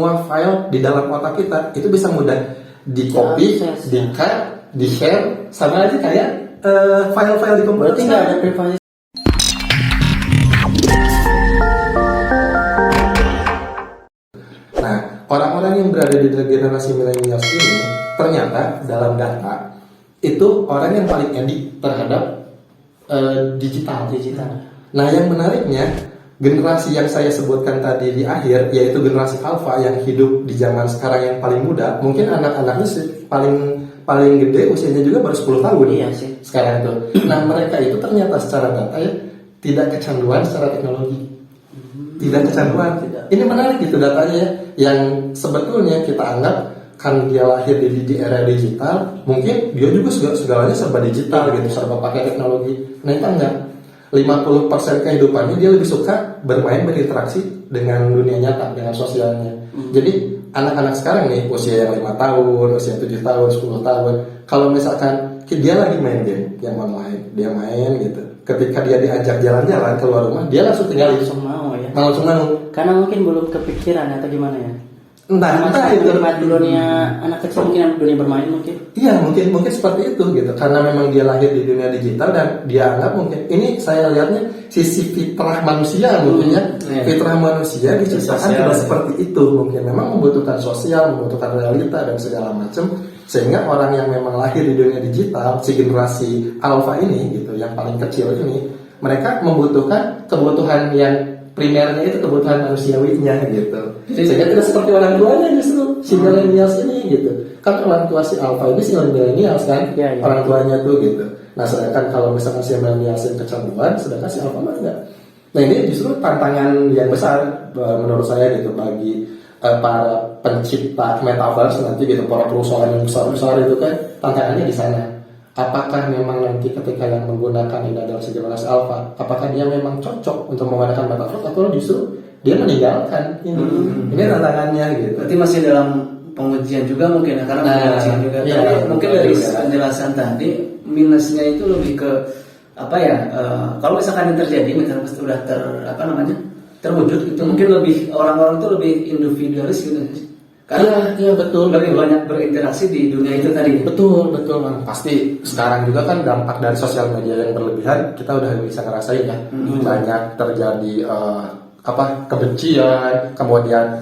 semua file di dalam otak kita itu bisa mudah di copy, di cut, di share, sama aja kayak file-file di komputer. Berarti nggak ada privasi. Nah, orang-orang yang berada di generasi milenial ini ternyata dalam data itu orang yang paling edik terhadap digital. Nah, yang menariknya generasi yang saya sebutkan tadi di akhir, yaitu generasi alpha yang hidup di zaman sekarang yang paling muda, mungkin anak-anaknya paling gede usianya juga baru 10 tahun. Iya sih. Sekarang itu. Nah, mereka itu ternyata secara data ya tidak kecanduan secara teknologi. Tidak kecanduan. Ini menarik gitu datanya ya, yang sebetulnya kita anggap kan dia lahir di era digital, mungkin dia juga segalanya serba digital gitu, serba pakai teknologi. Nah, itu enggak. 50% kehidupannya dia lebih suka bermain, berinteraksi dengan dunia nyata, dengan sosialnya. Jadi anak-anak sekarang nih usia yang 5 tahun, usia 7 tahun, 10 tahun, kalau misalkan dia lagi main game yang online, dia main gitu. Ketika dia diajak jalan-jalan keluar rumah, dia langsung tinggalin. Langsung mau ya. Langsung mau. Karena mungkin belum kepikiran atau gimana ya. Entah itu dunia anak kecil, mungkin dunia bermain mungkin. Iya, mungkin seperti itu gitu. Karena memang dia lahir di dunia digital dan dia anggap mungkin ini saya lihatnya sisi fitrah manusia mungkin ya. Fitrah manusia diciptakan tidak seperti itu, mungkin memang membutuhkan sosial, membutuhkan realita dan segala macam, sehingga orang yang memang lahir di dunia digital, si generasi alpha ini gitu, yang paling kecil ini, mereka membutuhkan kebutuhan yang primernya itu kebutuhan manusiawinya gitu. Sehingga tidak seperti orang tuanya justru si millennials ini gitu. Kan orang tua si alpha ini si millennials kan, ya. Orang tuanya tuh gitu. Nah, sedangkan kalau misalkan si millennials yang kecanduan, sedangkan si alpha mah enggak. Nah, ini justru tantangan yang besar menurut saya gitu bagi para pencipta metaverse nanti gitu, para perusahaan yang besar-besar itu kan tantangannya di sana. Apakah memang nanti ketika yang menggunakan ini adalah generasi alpha, apakah dia memang cocok untuk menggunakan metaverse atau justru dia meninggalkan ini? Ini tantangannya gitu. Berarti masih dalam pengujian juga mungkin ya, karena pengujian juga. Iya, tapi mungkin dari penjelasan tadi minusnya itu lebih ke apa ya? Kalau misalkan yang terjadi, misalkan sudah terwujud itu mungkin lebih orang-orang itu lebih individualis gitu. Karena iya betul. Lebih banyak berinteraksi di dunia itu tadi. Betul. Pasti sekarang juga kan dampak dari sosial media yang berlebihan kita udah bisa ngerasain ya. Banyak terjadi kebencian, kemudian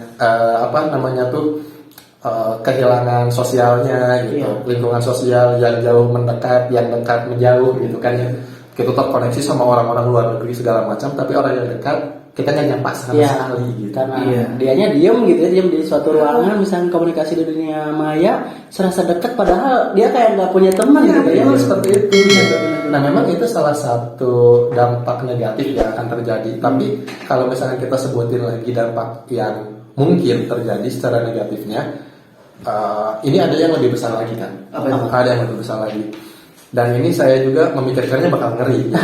kehilangan sosialnya gitu, lingkungan sosial yang jauh mendekat, yang dekat menjauh gitu kan ya. Kita terkoneksi sama orang-orang luar negeri segala macam, tapi orang yang dekat kita nggak nyapa sama sekali gitu. Karena dianya diem gitu ya, diem di suatu ruangan, misalnya komunikasi di dunia maya serasa dekat padahal dia kayak nggak punya teman gitu ya. Seperti itu gitu. Nah, memang itu salah satu dampak negatif yang akan terjadi. Tapi kalau misalnya kita sebutin lagi dampak yang mungkin terjadi secara negatifnya, ini ada yang lebih besar lagi kan? Ada yang lebih besar lagi. Dan ini saya juga memikirkannya bakal ngeri.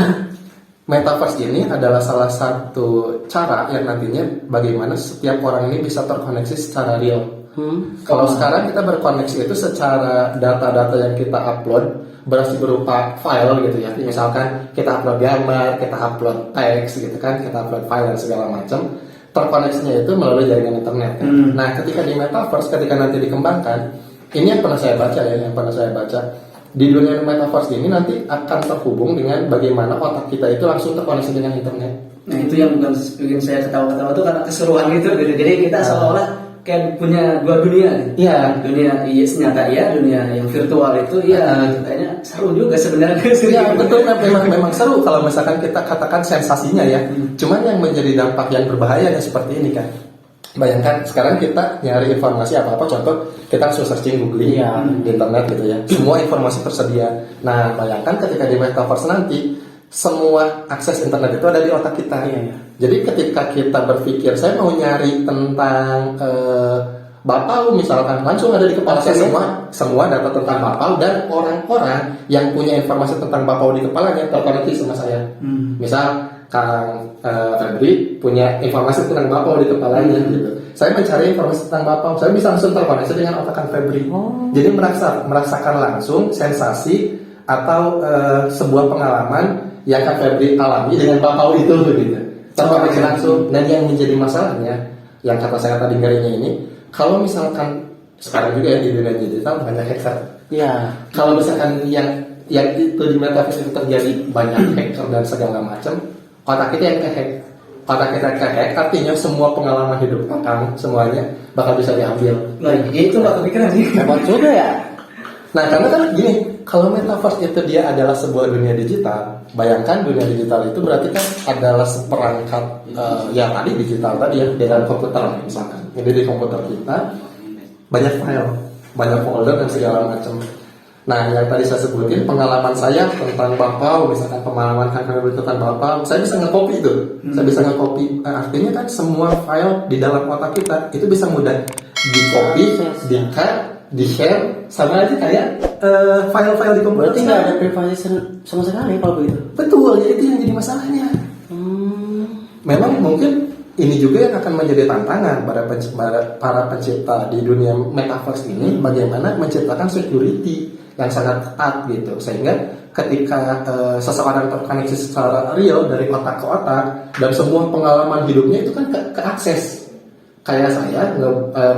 Metaverse ini adalah salah satu cara yang nantinya bagaimana setiap orang ini bisa terkoneksi secara real. Kalau sekarang kita berkoneksi itu secara data-data yang kita upload berarti berupa file gitu ya. Misalkan kita upload gambar, kita upload teks gitu kan, kita upload file dan segala macam. Terkoneksinya itu melalui jaringan internet. Nah, ketika di Metaverse, ketika nanti dikembangkan, ini yang pernah saya baca. Di dunia metaverse ini nanti akan terhubung dengan bagaimana otak kita itu langsung terkoneksi dengan internet. Nah, itu yang bikin saya ketawa-ketawa itu karena keseruan gitu. Jadi kita seolah-olah kayak punya dua dunia. Iya. Dunia nyata dunia yang virtual itu kayaknya seru juga sebenarnya. Iya betul, memang seru kalau misalkan kita katakan sensasinya ya. Cuman yang menjadi dampak yang berbahayanya seperti ini kan. Bayangkan sekarang kita nyari informasi apa-apa, contoh kita langsung searching googling di internet gitu ya, semua informasi tersedia. Nah, bayangkan ketika di metaverse nanti semua akses internet itu ada di otak kita. Jadi ketika kita berpikir saya mau nyari tentang Bapau misalkan, langsung ada di kepala saya semua data tentang Bapau, dan orang-orang yang punya informasi tentang Bapau di kepalanya terkoneksi sama saya. Misal Kang Febri punya informasi tentang Bapau di kepalanya gitu. Saya mencari informasi tentang Bapau, saya bisa langsung terkoneksi dengan otak Kang Febri. Jadi merasakan langsung sensasi atau sebuah pengalaman yang Kang Febri alami dengan Bapau itu gitu. Terkoneksi langsung. Dan yang menjadi masalahnya, yang kata saya tadi ngerinya ini, kalau misalkan sekarang juga ya di dunia digital banyak hacker. Iya. Kalau misalkan yang itu di metaverse itu terjadi banyak hacker dan segala macam, otak kita yang kehack. Otak kita kehack artinya semua pengalaman hidup Akang semuanya bakal bisa diambil. Nah, itu nggak kepikiran sih. Hebat juga ya. Nah, karena kan gini, kalau metaverse itu dia adalah sebuah dunia digital, bayangkan dunia digital itu berarti kan adalah seperangkat ya tadi digital tadi ya di dalam komputer misalkan. Jadi di komputer kita banyak file, banyak folder dan segala macam. Nah, yang tadi saya sebutin pengalaman saya tentang Bapau, misalkan pengalaman kakak tentang Bapau, saya bisa nge-copy itu. Saya bisa nge-copy. Artinya kan semua file di dalam otak kita itu bisa mudah di-copy, di-cut, di-share, sama aja kayak file-file di komputer. Berarti nggak ada privasi sama sekali kalau begitu. Betul, ya itu yang jadi masalahnya. Memang mungkin ini juga yang akan menjadi tantangan para pencipta di dunia metaverse ini, bagaimana menciptakan security yang sangat ketat gitu, sehingga ketika seseorang terkoneksi secara real dari otak ke otak dan semua pengalaman hidupnya itu kan keakses. Kayak saya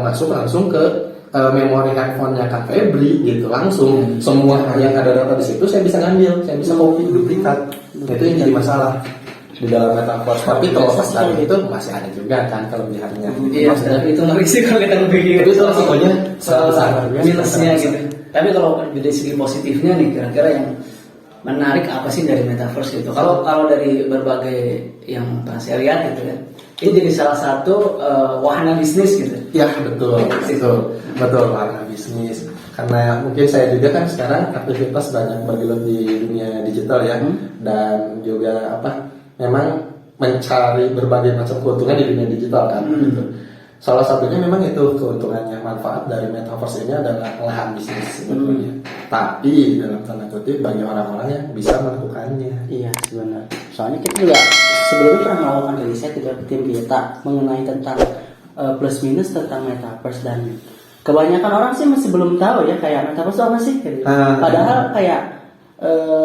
masuk langsung ke memori handphonenya Kang Febri gitu, langsung semua yang ada data di situ saya bisa ngambil, saya bisa copy duplikat. Itu yang jadi masalah di dalam metaverse. Tapi terlepas dari itu masih ada juga kan kelebihannya. Iya, tapi itu ngeri sih kalau kita berpikir Itu salah satunya minusnya gitu. Tapi kalau dari segi positifnya nih, kira-kira yang menarik apa sih dari metaverse itu? Kalau dari berbagai yang pernah saya lihat gitu ya, ini jadi salah satu wahana bisnis gitu. Ya betul wahana bisnis. Karena mungkin saya juga kan sekarang aktivitas banyak bergelut di dunia digital ya, dan juga memang mencari berbagai macam keuntungan di dunia digital kan. Gitu. Salah satunya memang itu keuntungannya, manfaat dari metaverse ini adalah lahan bisnis sebetulnya. Tapi dalam tanda kutip bagi orang-orang yang bisa melakukannya. Iya sebenarnya. Soalnya kita juga sebelumnya pernah melakukan riset di tim kita mengenai tentang plus minus tentang metaverse, dan kebanyakan orang sih masih belum tahu ya kayak metaverse itu apa sih. Padahal kayak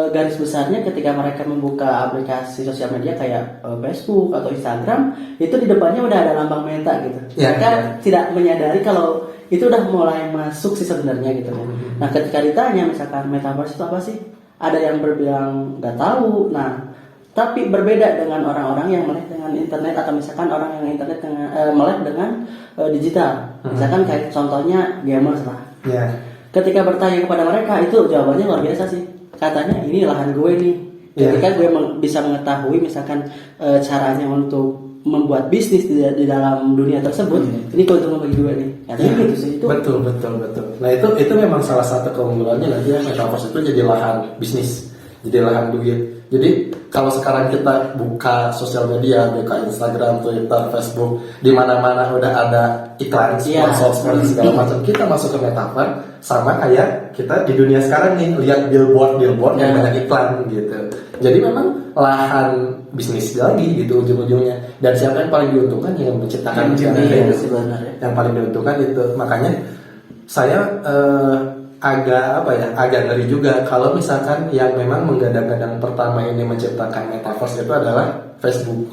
garis besarnya ketika mereka membuka aplikasi sosial media kayak Facebook atau Instagram, itu di depannya udah ada lambang meta gitu. Mereka tidak menyadari kalau itu udah mulai masuk sih sebenarnya gitu. Nah, ketika ditanya misalkan metaverse itu apa sih, ada yang berbilang nggak tahu. Nah, tapi berbeda dengan orang-orang yang melek dengan internet, atau misalkan orang yang internet melek dengan digital. Misalkan kayak contohnya gamers lah. Ketika bertanya kepada mereka, itu jawabannya luar biasa sih. Katanya ini lahan gue nih. Ketika gue bisa mengetahui misalkan caranya untuk membuat bisnis di dalam dunia tersebut, ini keuntungan bagi gue nih. Katanya gitu sih itu. Betul. Nah itu memang salah satu keunggulannya nanti ya, metaverse itu jadi lahan bisnis, jadi lahan duit. Jadi kalau sekarang kita buka sosial media, buka Instagram, Twitter, Facebook, di mana-mana udah ada iklan, sponsor, segala macam. Kita masuk ke metaverse sama kayak kita di dunia sekarang nih, lihat billboard yang banyak iklan gitu. Jadi memang lahan bisnis lagi gitu ujung-ujungnya. Dan siapa yang paling diuntungkan? Yang menciptakan yang paling diuntungkan itu. Makanya saya agak ngeri juga kalau misalkan yang memang menggadang-gadang pertama ini menciptakan metaverse itu adalah Facebook.